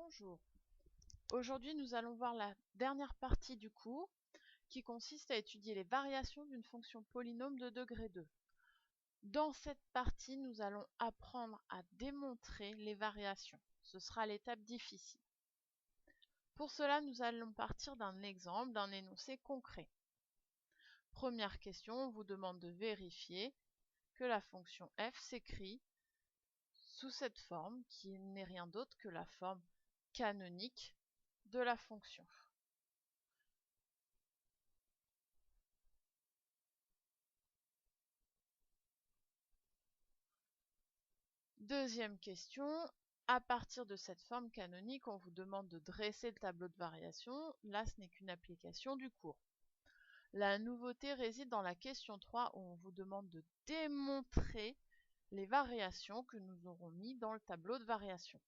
Bonjour. Aujourd'hui, nous allons voir la dernière partie du cours qui consiste à étudier les variations d'une fonction polynôme de degré 2. Dans cette partie, nous allons apprendre à démontrer les variations. Ce sera l'étape difficile. Pour cela, nous allons partir d'un exemple, d'un énoncé concret. Première question, on vous demande de vérifier que la fonction f s'écrit sous cette forme qui n'est rien d'autre que la forme canonique de la fonction. Deuxième question, à partir de cette forme canonique, on vous demande de dresser le tableau de variation. Là, ce n'est qu'une application du cours. La nouveauté réside dans la question 3 où on vous demande de démontrer les variations que nous aurons mis dans le tableau de variation.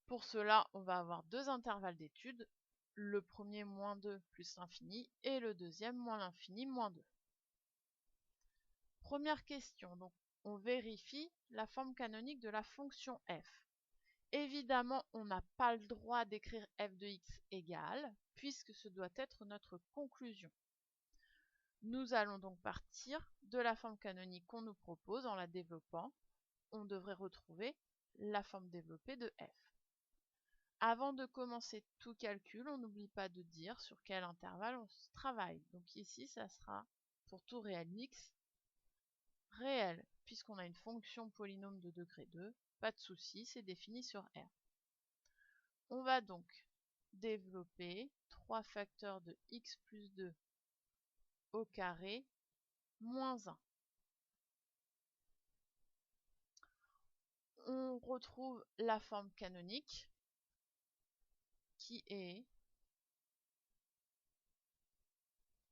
Pour cela, on va avoir deux intervalles d'étude, le premier moins 2 plus l'infini et le deuxième moins l'infini moins 2. Première question, donc on vérifie la forme canonique de la fonction f. Évidemment, on n'a pas le droit d'écrire f de x égale, puisque ce doit être notre conclusion. Nous allons donc partir de la forme canonique qu'on nous propose en la développant. On devrait retrouver la forme développée de f. Avant de commencer tout calcul, on n'oublie pas de dire sur quel intervalle on travaille. Donc ici, ça sera pour tout réel x, réel, puisqu'on a une fonction polynôme de degré 2, pas de souci, c'est défini sur R. On va donc développer 3 facteurs de x plus 2 au carré moins 1. On retrouve la forme canonique qui est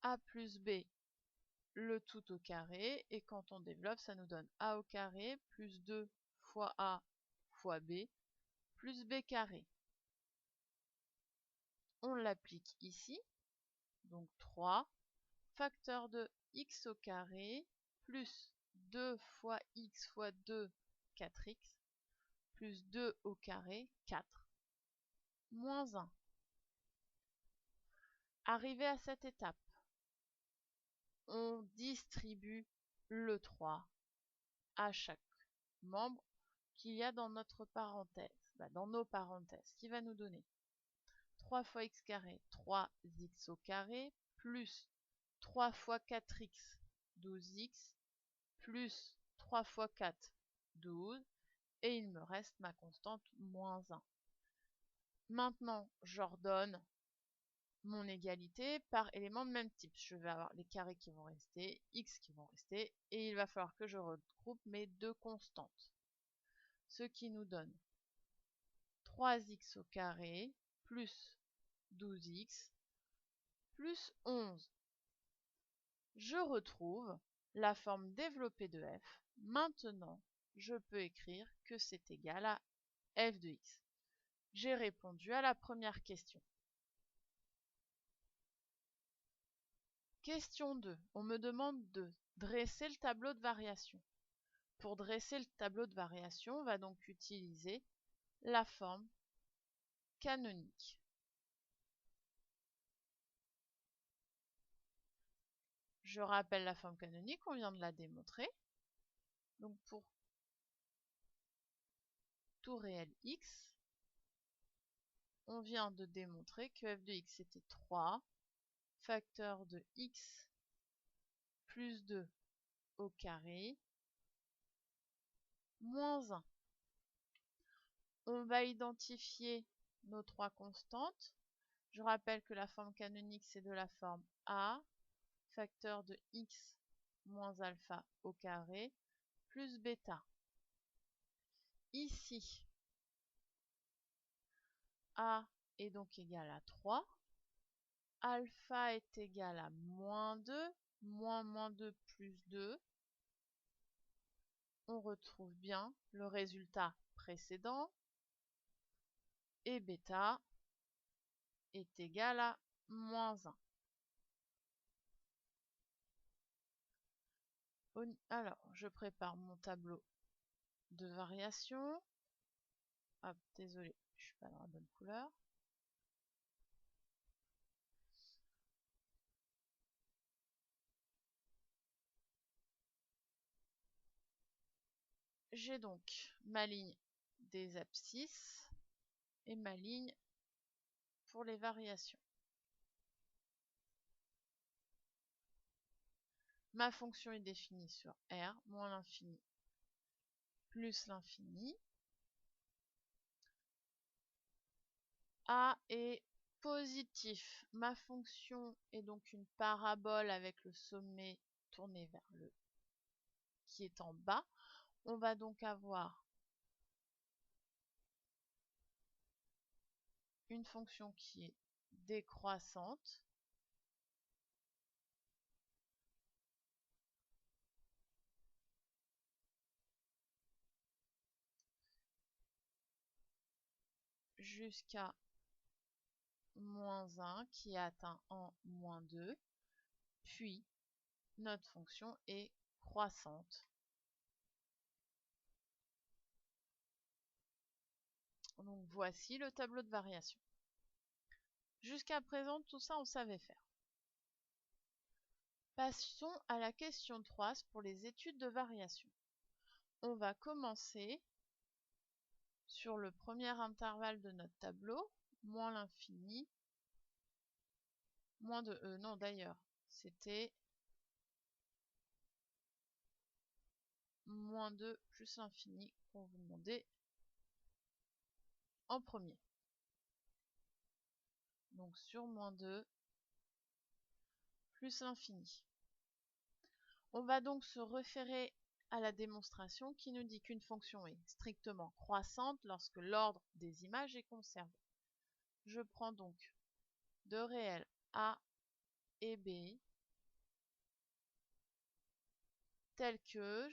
a plus b le tout au carré, et quand on développe, ça nous donne a au carré plus 2 fois a fois b plus b carré. On l'applique ici, donc 3 facteurs de x au carré plus 2 fois x fois 2, 4x, plus 2 au carré, 4, moins 1. Arrivé à cette étape, on distribue le 3 à chaque membre qu'il y a dans notre parenthèse, dans nos parenthèses, qui va nous donner 3 fois x carré, 3x au carré, plus 3 fois 4x, 12x, plus 3 fois 4, 12, et il me reste ma constante moins 1. Maintenant, j'ordonne mon égalité par éléments de même type. Je vais avoir les carrés qui vont rester, x qui vont rester, et il va falloir que je regroupe mes deux constantes. Ce qui nous donne 3x au carré plus 12x plus 11. Je retrouve la forme développée de f. Maintenant, je peux écrire que c'est égal à f de x. J'ai répondu à la première question. Question 2. On me demande de dresser le tableau de variation. Pour dresser le tableau de variation, on va donc utiliser la forme canonique. Je rappelle la forme canonique, on vient de la démontrer. Donc pour tout réel x, on vient de démontrer que f de x était 3 facteurs de x plus 2 au carré moins 1. On va identifier nos trois constantes. Je rappelle que la forme canonique, c'est de la forme a facteur de x moins alpha au carré plus bêta. Ici, a est donc égal à 3, alpha est égal à moins 2, moins 2 plus 2. On retrouve bien le résultat précédent, et bêta est égal à moins 1. Alors, je prépare mon tableau de variation. Hop, désolé, je suis pas dans la bonne couleur. J'ai donc ma ligne des abscisses et ma ligne pour les variations. Ma fonction est définie sur R moins l'infini plus l'infini. A est positif. Ma fonction est donc une parabole avec le sommet tourné vers le qui est en bas. On va donc avoir une fonction qui est décroissante jusqu'à moins 1 qui atteint en moins 2, puis notre fonction est croissante. Donc voici le tableau de variation. Jusqu'à présent, tout ça, on savait faire. Passons à la question 3 pour les études de variation. On va commencer sur le premier intervalle de notre tableau, moins l'infini, moins de non d'ailleurs, c'était moins 2 plus l'infini qu'on vous demandait en premier. Donc sur moins 2 plus l'infini. On va donc se référer à la démonstration qui nous dit qu'une fonction est strictement croissante lorsque l'ordre des images est conservé. Je prends donc deux réels A et B tels que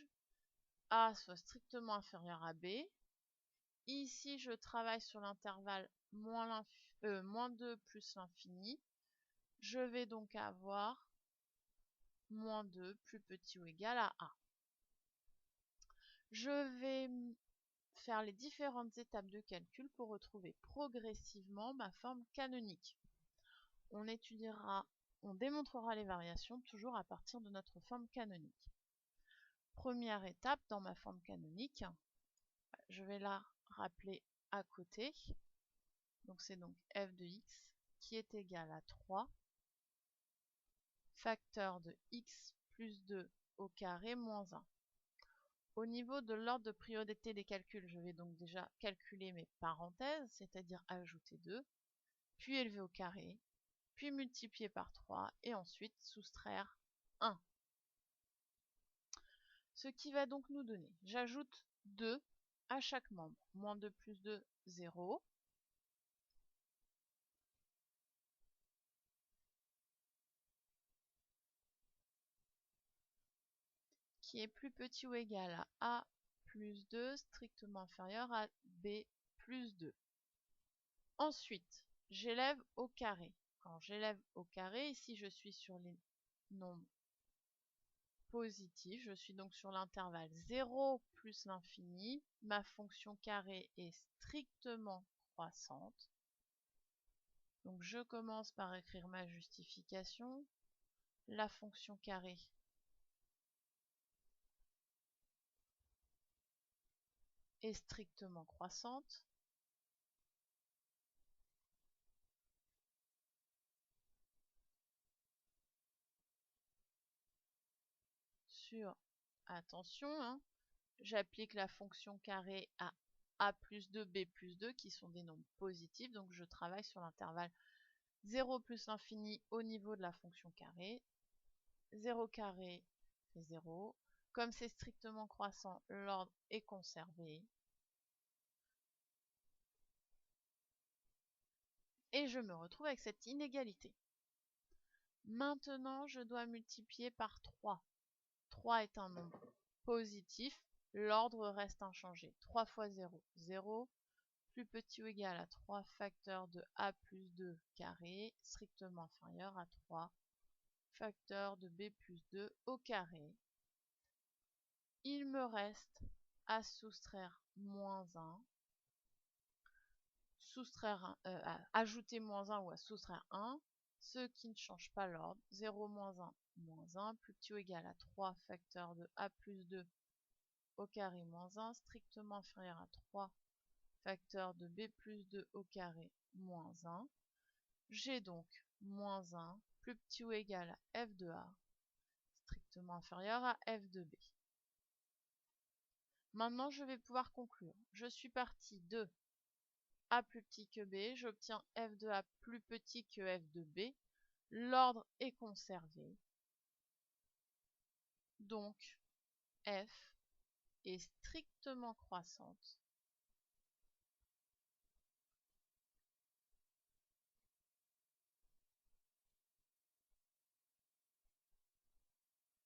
A soit strictement inférieur à B. Ici, je travaille sur l'intervalle moins 2 plus l'infini. Je vais donc avoir moins 2 plus petit ou égal à A. Je vais faire les différentes étapes de calcul pour retrouver progressivement ma forme canonique. On démontrera les variations toujours à partir de notre forme canonique. Première étape dans ma forme canonique, je vais la rappeler à côté. Donc c'est donc f de x qui est égal à 3 facteur de x plus 2 au carré moins 1. Au niveau de l'ordre de priorité des calculs, je vais donc déjà calculer mes parenthèses, c'est-à-dire ajouter 2, puis élever au carré, puis multiplier par 3 et ensuite soustraire 1. Ce qui va donc nous donner, j'ajoute 2 à chaque membre, moins 2 plus 2, 0. Qui est plus petit ou égal à A plus 2 strictement inférieur à B plus 2. Ensuite, j'élève au carré. Quand j'élève au carré, ici je suis sur les nombres positifs, je suis donc sur l'intervalle 0 plus l'infini. Ma fonction carré est strictement croissante. Donc je commence par écrire ma justification. La fonction carré est strictement croissante. Sur, attention, hein, j'applique la fonction carré à a plus 2, b plus 2 qui sont des nombres positifs. Donc je travaille sur l'intervalle 0 plus l'infini au niveau de la fonction carré. 0 carré fait 0. Comme c'est strictement croissant, l'ordre est conservé. Et je me retrouve avec cette inégalité. Maintenant, je dois multiplier par 3. 3 est un nombre positif. L'ordre reste inchangé. 3 fois 0, 0. Plus petit ou égal à 3 facteurs de a plus 2 carré, strictement inférieur à 3 facteurs de b plus 2 au carré. Il me reste à soustraire moins 1 ajouter moins 1 ou à soustraire 1, ce qui ne change pas l'ordre. 0, moins 1, moins 1, plus petit ou égal à 3 facteur de a plus 2 au carré moins 1, strictement inférieur à 3 facteur de b plus 2 au carré moins 1. J'ai donc moins 1 plus petit ou égal à f de a, strictement inférieur à f de b. Maintenant, je vais pouvoir conclure. Je suis partie de a plus petit que b, j'obtiens f de a plus petit que f de b. L'ordre est conservé. Donc, f est strictement croissante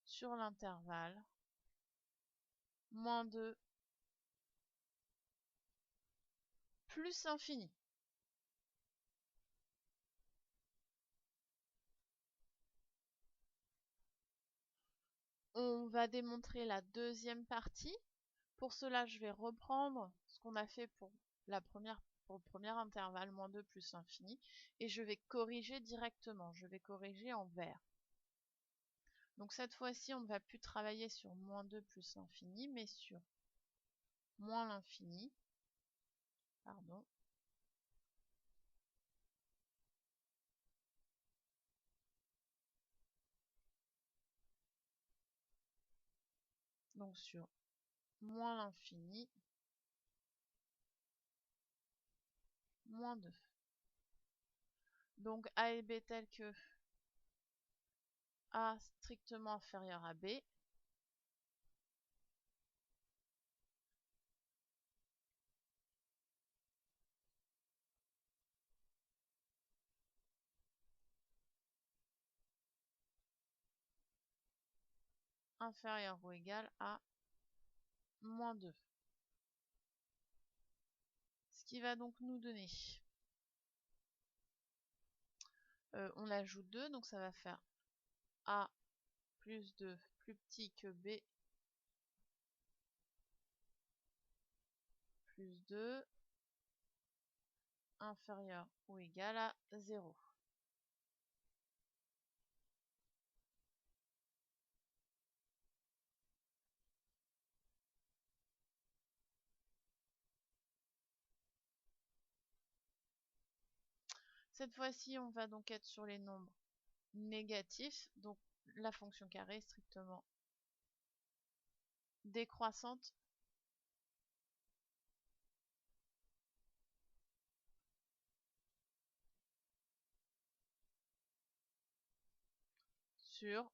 sur l'intervalle moins 2 plus infini. On va démontrer la deuxième partie. Pour cela, je vais reprendre ce qu'on a fait pour le premier intervalle, moins 2 plus infini, et je vais corriger directement. Je vais corriger en vert. Donc cette fois-ci, on ne va plus travailler sur moins 2 plus infini, mais sur moins l'infini. Pardon. Donc sur moins l'infini, moins 2. Donc A et B tel que A strictement inférieur à B, inférieur ou égal à moins 2. Ce qui va donc nous donner, on ajoute 2, donc ça va faire A plus 2 plus petit que B plus 2 inférieur ou égal à 0. Cette fois-ci, on va donc être sur les nombres négatifs, donc la fonction carrée est strictement décroissante sur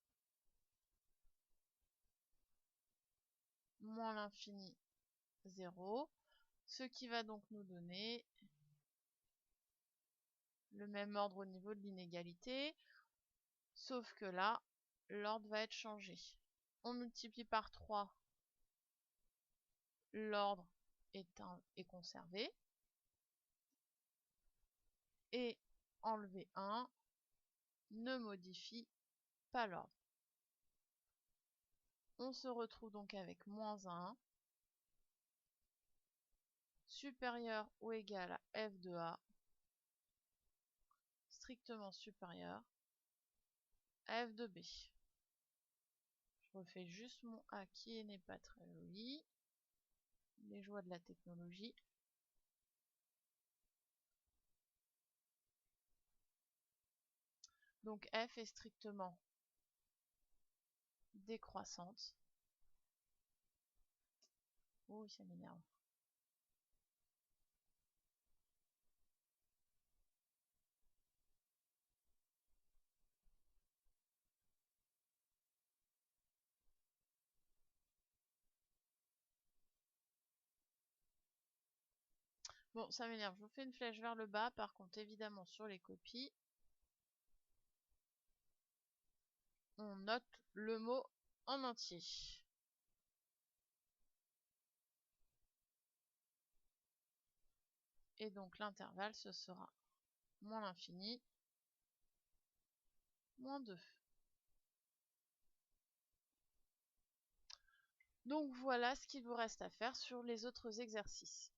moins l'infini 0, ce qui va donc nous donner le même ordre au niveau de l'inégalité, sauf que là, l'ordre va être changé. On multiplie par 3, l'ordre est conservé, et enlever 1 ne modifie pas l'ordre. On se retrouve donc avec moins 1 supérieur ou égal à f de a strictement supérieur à f de b. Je refais juste mon a qui n'est pas très joli. Les joies de la technologie. Donc f est strictement décroissante. Oh, ça m'énerve. Bon, ça m'énerve. Je vous fais une flèche vers le bas. Par contre, évidemment, sur les copies, on note le mot en entier. Et donc, l'intervalle, ce sera moins l'infini, moins 2. Donc, voilà ce qu'il vous reste à faire sur les autres exercices.